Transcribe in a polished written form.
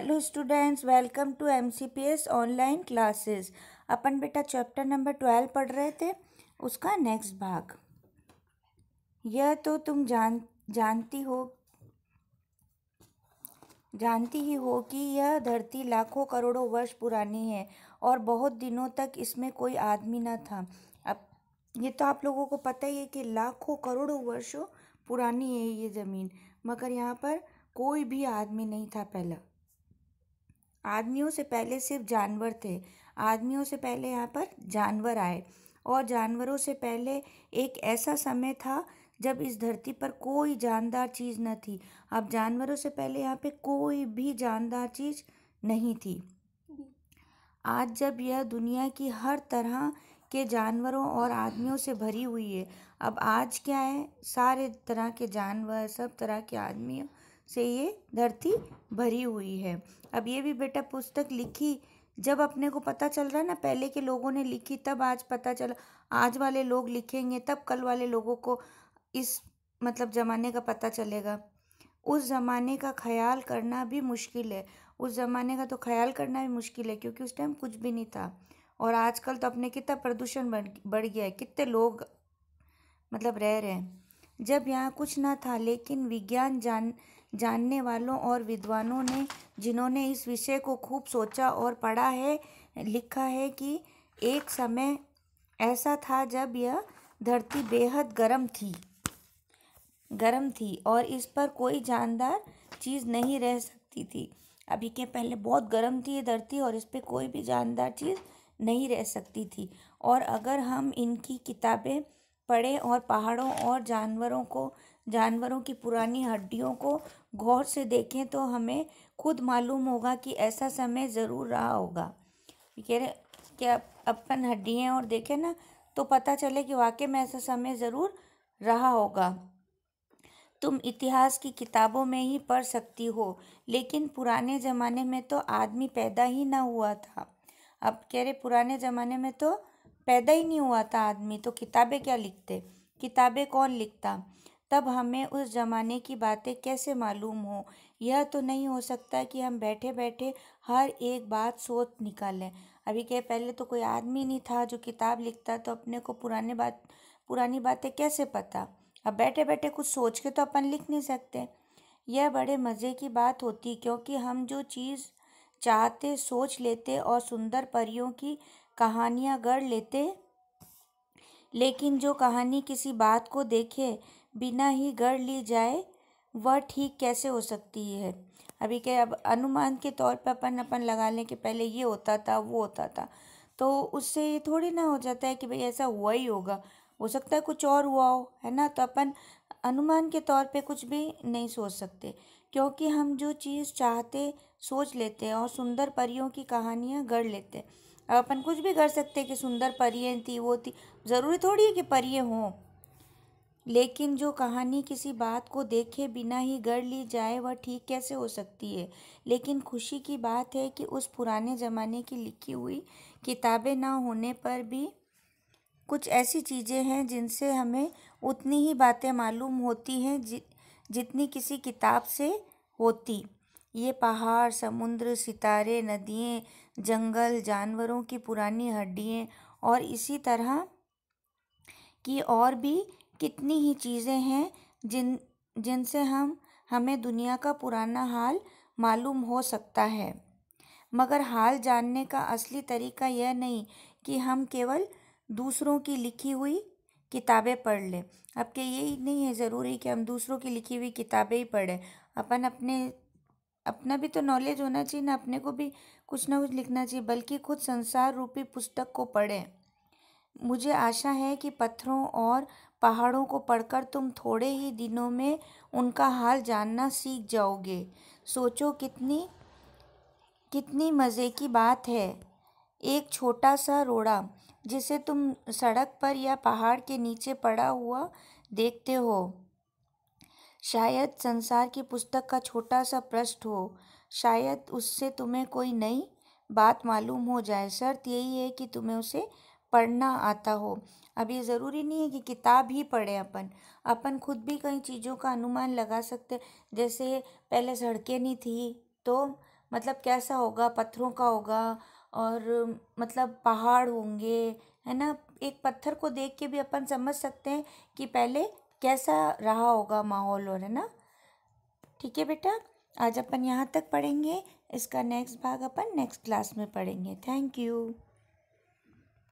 Hello students, welcome to MCPS online classes. अपन बेटा chapter number 12 पढ़ रहे थे, उसका नेक्स्ट भाग। यह तो तुम जानती ही हो कि यह धरती लाखों करोड़ों वर्ष पुरानी है और बहुत दिनों तक इसमें कोई आदमी न था। अब ये तो आप लोगों को पता ही है कि लाखों करोड़ों वर्षों पुरानी है ये ज़मीन, मगर यहाँ पर कोई भी आदमी नहीं था। पहला आदमियों से पहले सिर्फ जानवर थे। आदमियों से पहले यहाँ पर जानवर आए और जानवरों से पहले एक ऐसा समय था जब इस धरती पर कोई जानदार चीज़ न थी। अब जानवरों से पहले यहाँ पे कोई भी जानदार चीज़ नहीं थी। आज जब यह दुनिया की हर तरह के जानवरों और आदमियों से भरी हुई है, अब आज क्या है, सारे तरह के जानवर, सब तरह के आदमियों से ये धरती भरी हुई है। अब ये भी बेटा पुस्तक लिखी जब अपने को पता चल रहा है ना, पहले के लोगों ने लिखी तब आज पता चला, आज वाले लोग लिखेंगे तब कल वाले लोगों को इस ज़माने का पता चलेगा। उस ज़माने का ख्याल करना भी मुश्किल है। उस ज़माने का तो ख्याल करना भी मुश्किल है क्योंकि उस टाइम कुछ भी नहीं था। और आजकल तो अपने कितना प्रदूषण बढ़ गया है, कितने लोग रह रहे हैं। जब यहाँ कुछ ना था, लेकिन विज्ञान जानने वालों और विद्वानों ने, जिन्होंने इस विषय को खूब सोचा और पढ़ा है, लिखा है कि एक समय ऐसा था जब यह धरती बेहद गर्म थी और इस पर कोई जानदार चीज़ नहीं रह सकती थी। अभी के पहले बहुत गर्म थी ये धरती और इस पर कोई भी जानदार चीज़ नहीं रह सकती थी। और अगर हम इनकी किताबें पढ़ें और पहाड़ों और जानवरों की पुरानी हड्डियों को गौर से देखें तो हमें खुद मालूम होगा कि ऐसा समय ज़रूर रहा होगा। कह रहे क्या अपन हड्डियाँ और देखें ना तो पता चले कि वाकई में ऐसा समय ज़रूर रहा होगा। तुम इतिहास की किताबों में ही पढ़ सकती हो, लेकिन पुराने ज़माने में तो आदमी पैदा ही ना हुआ था। अब कह रहे पुराने ज़माने में तो पैदा ही नहीं हुआ था आदमी, तो किताबें क्या लिखते, किताबें कौन लिखता, तब हमें उस ज़माने की बातें कैसे मालूम हो। यह तो नहीं हो सकता कि हम बैठे बैठे हर एक बात सोच निकालें। अभी क्या पहले तो कोई आदमी नहीं था जो किताब लिखता, तो अपने को पुरानी बातें कैसे पता। अब बैठे बैठे कुछ सोच के तो अपन लिख नहीं सकते। यह बड़े मज़े की बात होती क्योंकि हम जो चीज़ चाहते सोच लेते और सुंदर परियों की कहानियाँ गढ़ लेते, लेकिन जो कहानी किसी बात को देखे बिना ही गढ़ ली जाए वह ठीक कैसे हो सकती है। अभी क्या, अब अनुमान के तौर पर अपन लगा लें कि पहले ये होता था वो होता था, तो उससे ये थोड़ी ना हो जाता है कि भाई ऐसा हुआ ही होगा, हो सकता है कुछ और हुआ हो, है ना। तो अपन अनुमान के तौर पे कुछ भी नहीं सोच सकते क्योंकि हम जो चीज़ चाहते सोच लेते हैं और सुंदर परियों की कहानियाँ गढ़ लेते हैं। अब अपन कुछ भी कर सकते हैं कि सुंदर परियाँ थी, वो थी, ज़रूरी थोड़ी है कि परियाँ हों, लेकिन जो कहानी किसी बात को देखे बिना ही गढ़ ली जाए वह ठीक कैसे हो सकती है। लेकिन खुशी की बात है कि उस पुराने ज़माने की लिखी हुई किताबें ना होने पर भी कुछ ऐसी चीज़ें हैं जिनसे हमें उतनी ही बातें मालूम होती हैं जितनी किसी किताब से होती। ये पहाड़, समुद्र, सितारे, नदियाँ, जंगल, जानवरों की पुरानी हड्डियाँ और इसी तरह की और भी कितनी ही चीज़ें हैं जिनसे हमें दुनिया का पुराना हाल मालूम हो सकता है। मगर हाल जानने का असली तरीका यह नहीं कि हम केवल दूसरों की लिखी हुई किताबें पढ़ लें। अब के यही नहीं है ज़रूरी कि हम दूसरों की लिखी हुई किताबें ही पढ़ें। अपन अपना भी तो नॉलेज होना चाहिए ना, अपने को भी कुछ ना कुछ लिखना चाहिए, बल्कि खुद संसार रूपी पुस्तक को पढ़ें। मुझे आशा है कि पत्थरों और पहाड़ों को पढ़कर तुम थोड़े ही दिनों में उनका हाल जानना सीख जाओगे। सोचो कितनी मज़े की बात है। एक छोटा सा रोड़ा जिसे तुम सड़क पर या पहाड़ के नीचे पड़ा हुआ देखते हो, शायद संसार की पुस्तक का छोटा सा पृष्ठ हो। शायद उससे तुम्हें कोई नई बात मालूम हो जाए। शर्त यही है कि तुम्हें उसे पढ़ना आता हो। अब ये ज़रूरी नहीं है कि किताब ही पढ़ें, अपन खुद भी कई चीज़ों का अनुमान लगा सकते। जैसे पहले सड़कें नहीं थी तो मतलब कैसा होगा, पत्थरों का होगा और मतलब पहाड़ होंगे, है ना। एक पत्थर को देख के भी अपन समझ सकते हैं कि पहले कैसा रहा होगा माहौल, और है ना। ठीक है बेटा, आज अपन यहाँ तक पढ़ेंगे, इसका नेक्स्ट भाग अपन नेक्स्ट क्लास में पढ़ेंगे। Thank you.